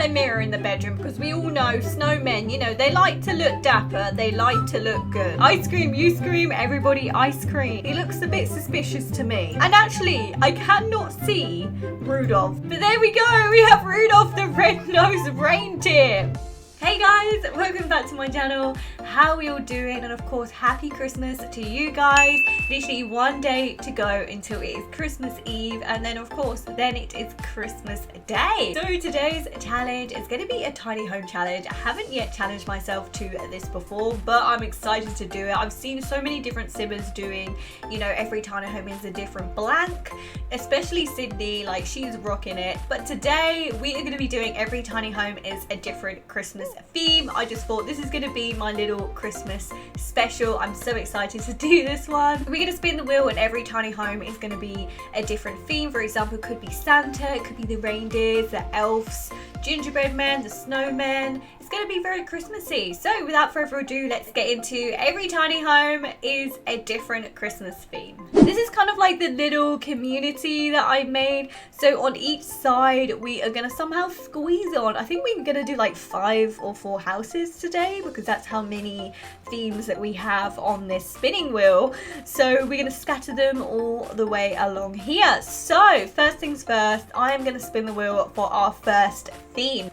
a mirror in the bedroom because we all know snowmen, you know, they like to look dapper, they like to look good. I scream, you scream, everybody ice cream. He looks a bit suspicious to me. And actually, I cannot see Rudolph. But there we go, we have Rudolph the red-nosed reindeer. Hey guys, welcome back to my channel. How are we all doing? And of course, happy Christmas to you guys. Literally one day to go until it is Christmas Eve, and then of course, then it is Christmas Day. So today's challenge is going to be a tiny home challenge. I haven't yet challenged myself to this before, but I'm excited to do it. I've seen so many different siblings doing, you know, every tiny home is a different blank, especially Sydney, like she's rocking it. But today we are going to be doing every tiny home is a different Christmas theme. I just thought this is going to be my little Christmas special. I'm so excited to do this one. We're going to spin the wheel and every tiny home is going to be a different theme. For example, it could be Santa, it could be the reindeers, the elves, gingerbread man, the snowman. It's going to be very Christmassy. So without further ado, let's get into every tiny home is a different Christmas theme. This is kind of like the little community that I made. So on each side, we are going to somehow squeeze on. I think we're going to do like 5 or 4 houses today because that's how many themes that we have on this spinning wheel. So we're going to scatter them all the way along here. So first things first, I am going to spin the wheel for our first theme.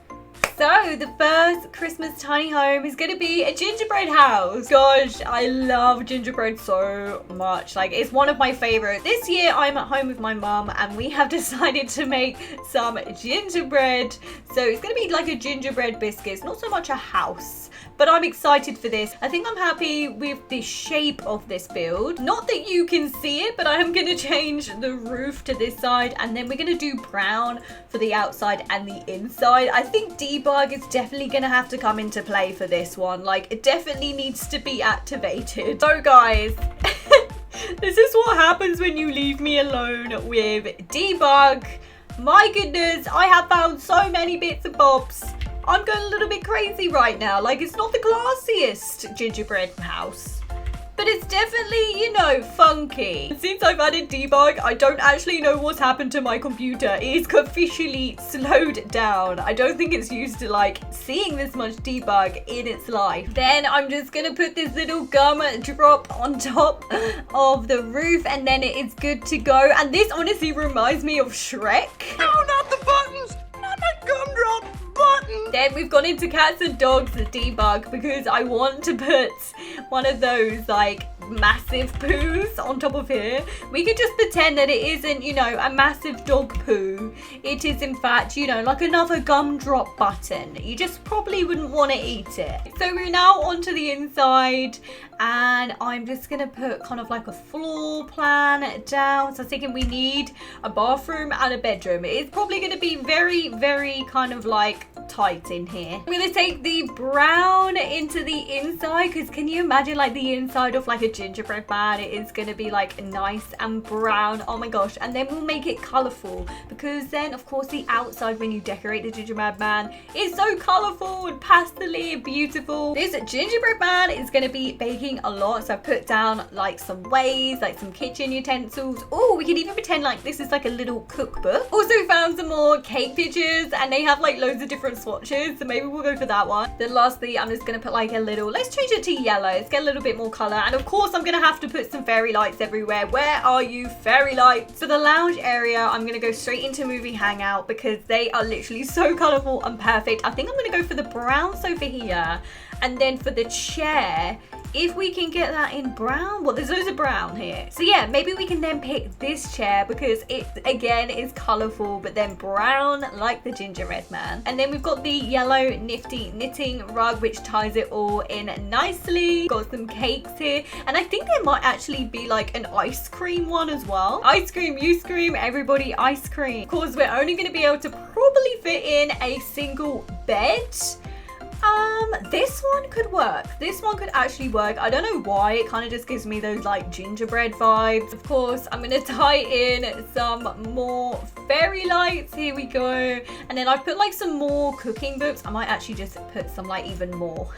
So the first Christmas tiny home is going to be a gingerbread house. Gosh, I love gingerbread so much. Like, it's one of my favorite. This year I'm at home with my mum and we have decided to make some gingerbread. So it's going to be like a gingerbread biscuit. It's not so much a house, but I'm excited for this. I think I'm happy with the shape of this build. Not that you can see it, but I am going to change the roof to this side, and then we're going to do brown for the outside and the inside. I think debug is definitely going to have to come into play for this one. Like, it definitely needs to be activated. So guys, this is what happens when you leave me alone with debug. My goodness, I have found so many bits and bobs. I'm going a little bit crazy right now. Like, it's not the classiest gingerbread house, but it's definitely, you know, funky. Since I've added debug, I don't actually know what's happened to my computer. It is officially slowed down. I don't think it's used to like seeing this much debug in its life. Then I'm just gonna put this little gum drop on top of the roof, and then it is good to go. And this honestly reminds me of Shrek. No, not the buttons! Not my gumdrop button! Then we've gone into cats and dogs, the debug, because I want to put one of those like massive poos on top of here. We could just pretend that it isn't, you know, a massive dog poo. It is in fact, you know, like another gumdrop button. You just probably wouldn't want to eat it. So we're now onto the inside, and I'm just gonna put kind of like a floor plan down. So I was thinking we need a bathroom and a bedroom. It's probably gonna be very, very kind of like tight in here. I'm gonna take the brown into the inside, because can you imagine like the inside of like a gingerbread man? It is gonna be like nice and brown. Oh my gosh. And then we'll make it colorful, because then of course the outside when you decorate the gingerbread man is so colorful and pastel-y and beautiful. This gingerbread man is gonna be baking a lot, so I put down like some ways, like some kitchen utensils. Oh, we can even pretend like this is like a little cookbook. Also found some more cake pictures, and they have like loads of different swatches, so maybe we'll go for that one. Then lastly, I'm just gonna put like a little, let's change it to yellow. Let's get a little bit more color. And of course I'm gonna have to put some fairy lights everywhere. Where are you, fairy lights? For the lounge area, I'm gonna go straight into movie hangout because they are literally so colorful and perfect. I think I'm gonna go for the brown sofa here, and then for the chair, if we can get that in brown, well, there's loads of brown here. So yeah, maybe we can then pick this chair because it, again, is colorful, but then brown like the gingerbread man. And then we've got the yellow nifty knitting rug, which ties it all in nicely. Got some cakes here. And I think there might actually be like an ice cream one as well. Ice cream, you scream, everybody ice cream. Of course, we're only gonna be able to probably fit in a single bed. This one could work. This one could actually work. I don't know why. It kind of just gives me those like gingerbread vibes. Of course, I'm going to tie in some more fairy lights. Here we go. And then I've put like some more cooking books. I might actually just put some like even more.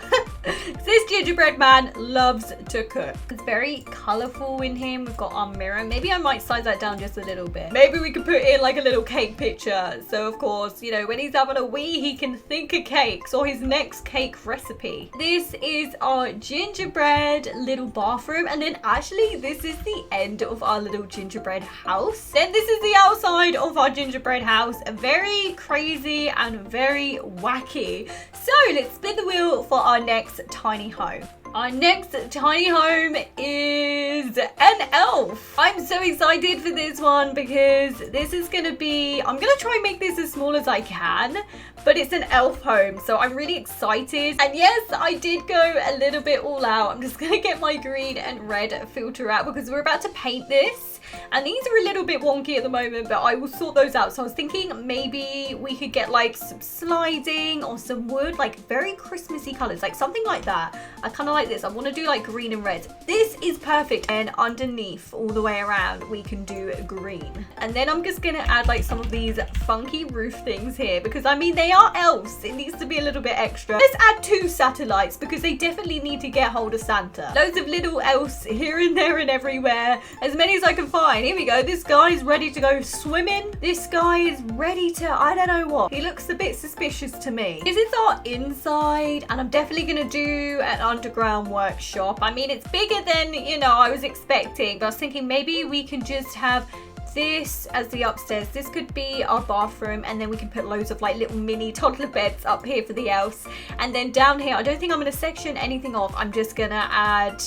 This gingerbread man loves to cook. It's very colourful in him. We've got our mirror. Maybe I might size that down just a little bit. Maybe we could put in like a little cake picture. So of course, you know, when he's having a wee, he can think of cakes or his next cake recipe. This is our gingerbread little bathroom. And then actually this is the end of our little gingerbread house. Then this is the outside of our gingerbread house. Very crazy and very wacky. So let's spin the wheel for our next tiny home. Our next tiny home is an elf. I'm so excited for this one because this is going to be, I'm going to try and make this as small as I can, but it's an elf home. So I'm really excited. And yes, I did go a little bit all out. I'm just going to get my green and red filter out because we're about to paint this. And these are a little bit wonky at the moment, but I will sort those out. So I was thinking maybe we could get like some sliding or some wood, like very Christmassy colors, like something like that. I kind of like this. I want to do like green and red. This is perfect. And underneath all the way around, we can do green. And then I'm just going to add like some of these funky roof things here because I mean, they are elves. It needs to be a little bit extra. Let's add 2 satellites because they definitely need to get hold of Santa. Loads of little elves here and there and everywhere. As many as I can find. Here we go. This guy is ready to go swimming. This guy is ready to, I don't know what. He looks a bit suspicious to me. This is our inside and I'm definitely going to do an underground workshop. I mean, it's bigger than, you know, I was expecting, but I was thinking maybe we can just have this as the upstairs. This could be our bathroom and then we can put loads of like little mini toddler beds up here for the elves. And then down here, I don't think I'm going to section anything off. I'm just going to add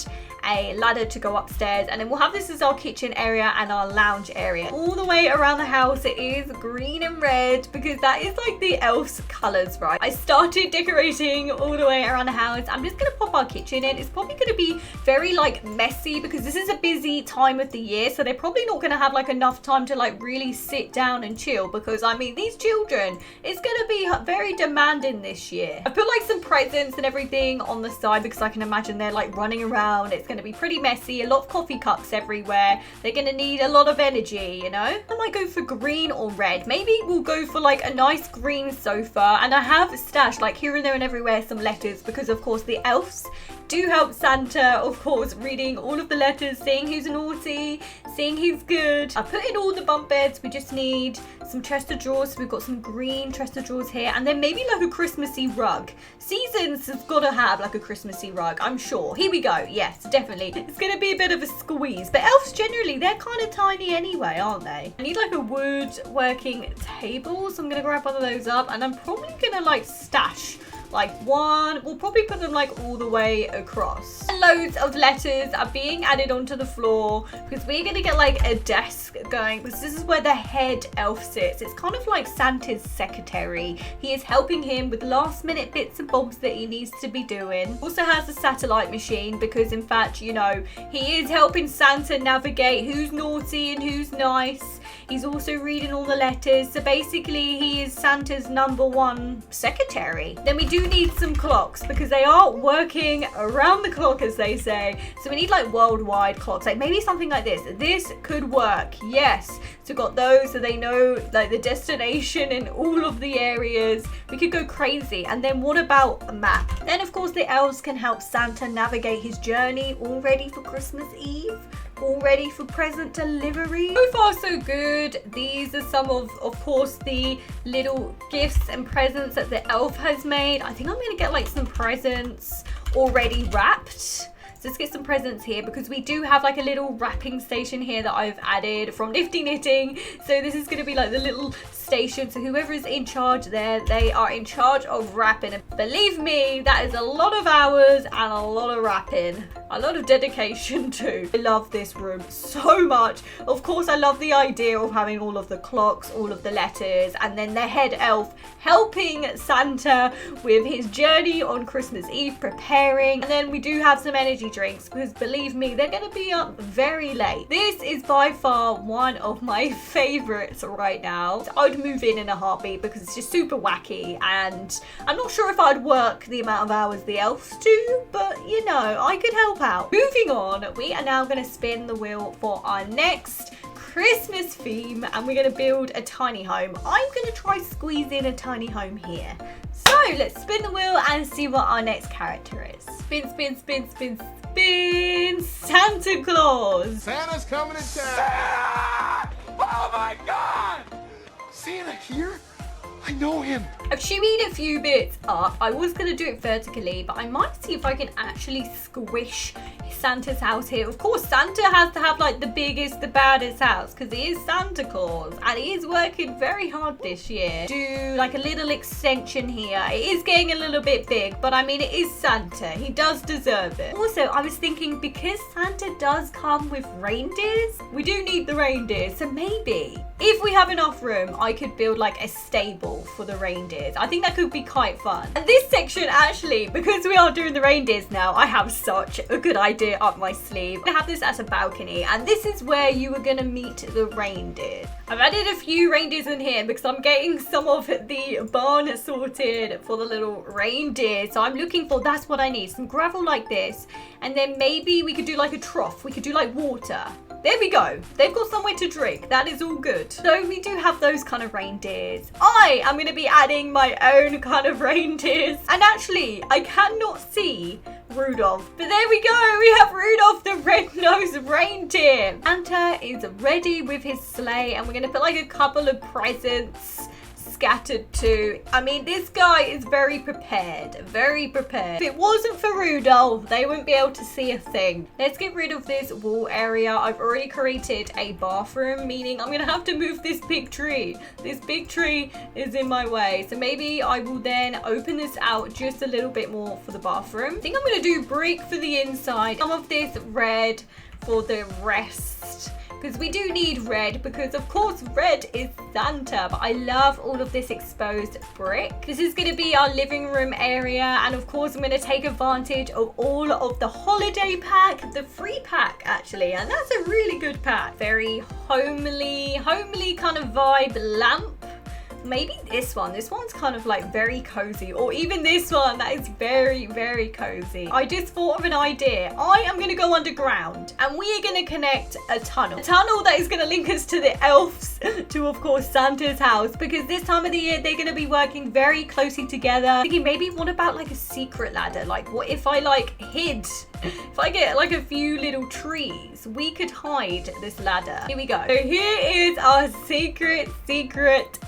a ladder to go upstairs and then we'll have this as our kitchen area and our lounge area. All the way around the house it is green and red because that is like the elves colors, right? I started decorating all the way around the house. I'm just gonna pop our kitchen in. It's probably gonna be very like messy because this is a busy time of the year, so they're probably not gonna have like enough time to like really sit down and chill because I mean these children, it's gonna be very demanding this year. I put like some presents and everything on the side because I can imagine they're like running around. It's going to be pretty messy, a lot of coffee cups everywhere. They're going to need a lot of energy, you know. I might go for green or red. Maybe we'll go for like a nice green sofa, and I have stashed like here and there and everywhere some letters because of course the elves do help Santa, of course, reading all of the letters, seeing who's naughty, seeing who's good. I put in all the bunk beds. We just need some chest of drawers. So we've got some green chest of drawers here, and then maybe like a Christmassy rug. Seasons has got to have like a Christmassy rug, I'm sure. Here we go. Yes, definitely. It's going to be a bit of a squeeze, but elves generally, they're kind of tiny anyway, aren't they? I need like a wood working table, so I'm going to grab one of those up, and I'm probably going to like stash like one. We'll probably put them like all the way across. And loads of letters are being added onto the floor because we're going to get like a desk going because this is where the head elf sits. It's kind of like Santa's secretary. He is helping him with last minute bits and bobs that he needs to be doing. Also has a satellite machine because in fact, you know, he is helping Santa navigate who's naughty and who's nice. He's also reading all the letters. So basically he is Santa's #1 secretary. Then we do need some clocks because they are working around the clock, as they say. So we need like worldwide clocks, like maybe something like this. This could work, yes. So we've got those so they know like the destination in all of the areas. We could go crazy. And then what about a map? Then of course the elves can help Santa navigate his journey, all ready for Christmas Eve. All ready for present delivery. So far so good. These are some of course the little gifts and presents that the elf has made. I think I'm gonna get like some presents already wrapped. So let's get some presents here because we do have like a little wrapping station here that I've added from Nifty Knitting. So this is going to be like the little station. So whoever is in charge there, they are in charge of wrapping. And believe me, that is a lot of hours and a lot of wrapping. A lot of dedication too. I love this room so much. Of course, I love the idea of having all of the clocks, all of the letters, and then the head elf helping Santa with his journey on Christmas Eve, preparing. And then we do have some energy drinks because believe me, they're going to be up very late. This is by far one of my favorites right now. I'd move in a heartbeat because it's just super wacky, and I'm not sure if I'd work the amount of hours the elves do, but you know, I could help out. Moving on, we are now going to spin the wheel for our next Christmas theme and we're going to build a tiny home. I'm going to try squeeze in a tiny home here. So let's spin the wheel and see what our next character is. Spin, spin, spin, spin, spin. Santa Claus. Santa's coming to town. Santa! Oh my God! Santa here? I know him. I've shimmied a few bits up. I was going to do it vertically, but I might see if I can actually squish Santa's house here. Of course, Santa has to have like the biggest, the baddest house because he is Santa Claus and he is working very hard this year. Do like a little extension here. It is getting a little bit big, but I mean, it is Santa. He does deserve it. Also, I was thinking because Santa does come with reindeers, we do need the reindeers. So maybe if we have enough room, I could build like a stable for the reindeers. I think that could be quite fun. And this section actually, because we are doing the reindeers now, I have such a good idea up my sleeve. I have this as a balcony and this is where you are going to meet the reindeer. I've added a few reindeers in here because I'm getting some of the barn sorted for the little reindeer. So I'm looking for, that's what I need, some gravel like this. And then maybe we could do like a trough. We could do like water. There we go. They've got somewhere to drink. That is all good. So we do have those kind of reindeers. I am going to be adding my own kind of reindeers. And actually, I cannot see Rudolph. But there we go. We have Rudolph the red-nosed reindeer. Santa is ready with his sleigh. And we're going to put like a couple of presents scattered too. I mean, this guy is very prepared. Very prepared. If it wasn't for Rudolph, they wouldn't be able to see a thing. Let's get rid of this wall area. I've already created a bathroom, meaning I'm gonna have to move this big tree. This big tree is in my way. So maybe I will then open this out just a little bit more for the bathroom. I think I'm gonna do brick for the inside. Some of this red for the rest. Because we do need red because of course red is Santa, but I love all of this exposed brick. This is going to be our living room area and of course I'm going to take advantage of all of the holiday pack, the free pack actually, and that's a really good pack. Very homely kind of vibe lamp. Maybe this one's kind of like very cozy, or even this one that is very, very cozy. I just thought of an idea. I am going to go underground and we are going to connect a tunnel that is going to link us to the elves, to of course Santa's house, because this time of the year they're going to be working very closely together. Thinking maybe what about like a secret ladder? Like what if I like hid, if I get like a few little trees, we could hide this ladder. Here we go. So here is our secret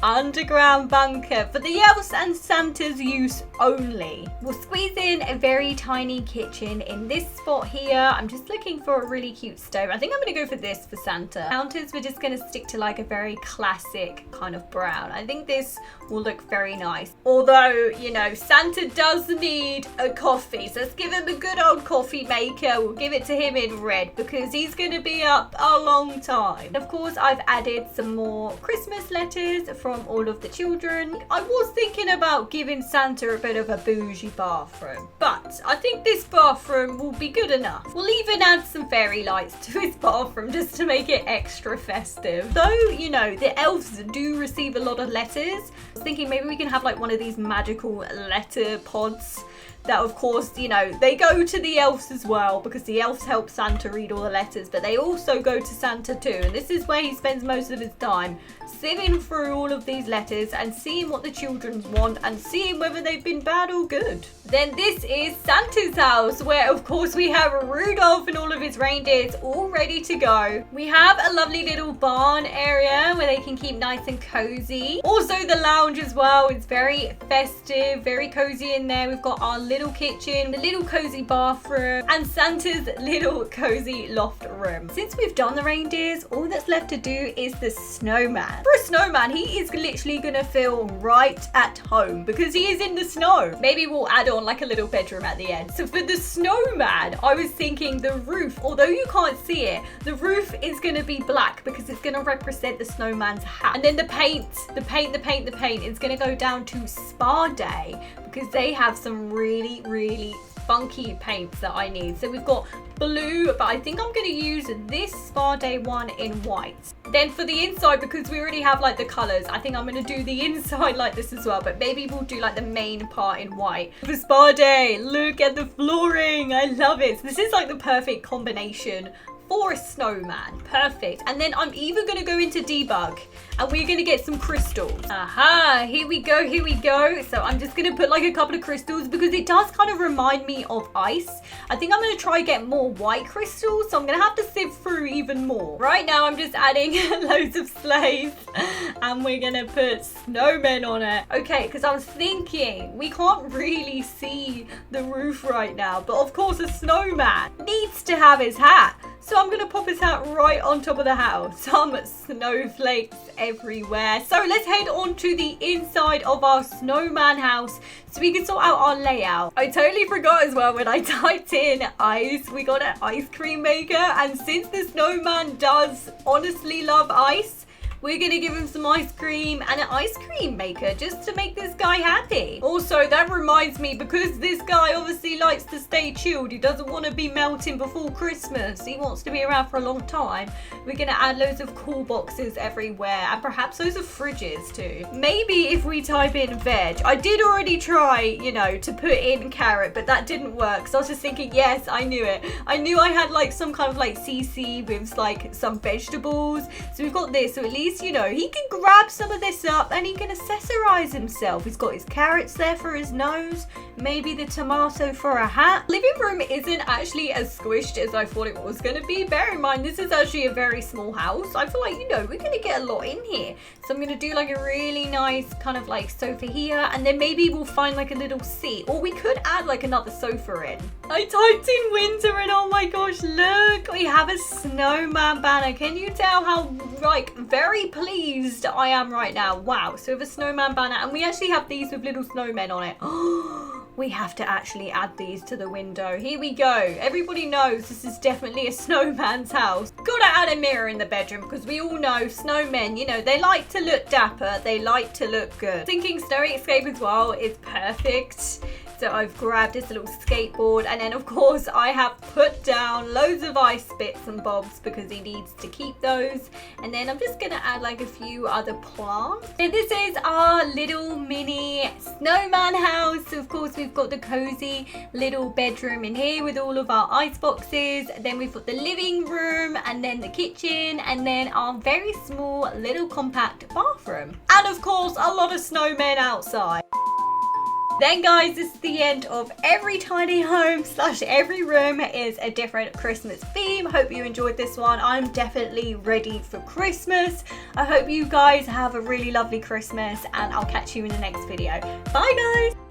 underground bunker for the elves and Santa's use only. We'll squeeze in a very tiny kitchen in this spot here. I'm just looking for a really cute stove. I think I'm going to go for this for Santa. Counters, we're just going to stick to like a very classic kind of brown. I think this will look very nice. Although, you know, Santa does need a coffee. So let's give him a good old coffee maker. We'll give it to him in red because he's going to be up a long time. Of course, I've added some more Christmas letters from all of the children. I was thinking about giving Santa a bit of a bougie bathroom, but I think this bathroom will be good enough. We'll even add some fairy lights to his bathroom just to make it extra festive. Though, you know, the elves do receive a lot of letters. I was thinking maybe we can have like one of these magical letter pods that of course, you know, they go to the elves as well because the elves help Santa read all the letters, but they also go to Santa too. And this is where he spends most of his time, sifting through all of these letters and seeing what the children want and seeing whether they've been bad or good. Then this is Santa's house, where of course we have Rudolph and all of his reindeers all ready to go. We have a lovely little barn area where they can keep nice and cozy. Also the lounge as well. It's very festive, very cozy in there. We've got our little kitchen, the little cozy bathroom, and Santa's little cozy loft room. Since we've done the reindeers, all that's left to do is the snowman. For a snowman, he is literally gonna feel right at home because he is in the snow. Maybe we'll add on like a little bedroom at the end. So for the snowman, I was thinking the roof, although you can't see it, the roof is gonna be black because it's gonna represent the snowman's hat. And then the paint is gonna go down to Spa Day because they have some really, really funky paints that I need. So we've got blue, but I think I'm going to use this Spa Day one in white. Then for the inside, because we already have like the colors, I think I'm going to do the inside like this as well, but maybe we'll do like the main part in white. For Spa Day, look at the flooring. I love it. So this is like the perfect combination for a snowman. Perfect. And then I'm even going to go into debug and we're going to get some crystals. Aha, here we go, here we go. So I'm just going to put like a couple of crystals because it does kind of remind me of ice. I think I'm going to try get more white crystals, so I'm going to have to sift through even more. Right now I'm just adding loads of sleighs and we're going to put snowmen on it. Okay, because I was thinking we can't really see the roof right now, but of course a snowman needs to have his hat. So I'm going to pop his hat right on top of the house. Some snowflakes everywhere. So let's head on to the inside of our snowman house so we can sort out our layout. I totally forgot as well when I typed in ice, we got an ice cream maker. And since the snowman does honestly love ice, we're going to give him some ice cream and an ice cream maker just to make this guy happy. Also, that reminds me, because this guy obviously likes to stay chilled, he doesn't want to be melting before Christmas, he wants to be around for a long time, we're going to add loads of cool boxes everywhere and perhaps loads of fridges too. Maybe if we type in veg, I did already try, you know, to put in carrot, but that didn't work. So I was just thinking, yes, I knew it. I knew I had like some kind of like CC with like some vegetables. So we've got this, so at least, you know, he can grab some of this up and he can accessorize himself. He's got his carrots there for his nose, maybe the tomato for a hat. Living room isn't actually as squished as I thought it was going to be. Bear in mind, this is actually a very small house. I feel like, you know, we're going to get a lot in here. So I'm going to do like a really nice kind of like sofa here, and then maybe we'll find like a little seat, or we could add like another sofa in. I typed in winter and oh my gosh, look, we have a snowman banner. Can you tell how like very pleased I am right now? Wow. So we have a snowman banner and we actually have these with little snowmen on it. We have to actually add these to the window. Here we go. Everybody knows this is definitely a snowman's house. Gotta add a mirror in the bedroom because we all know snowmen, you know, they like to look dapper. They like to look good. Thinking snowy escape as well is perfect. So I've grabbed this little skateboard, and then of course I have put down loads of ice bits and bobs because he needs to keep those. And then I'm just gonna add like a few other plants. And this is our little mini snowman house. So of course we've got the cozy little bedroom in here with all of our ice boxes. Then we've got the living room, and then the kitchen, and then our very small little compact bathroom. And of course a lot of snowmen outside. Then guys, this is the end of every tiny home / every room is a different Christmas theme. Hope you enjoyed this one. I'm definitely ready for Christmas. I hope you guys have a really lovely Christmas, and I'll catch you in the next video. Bye guys.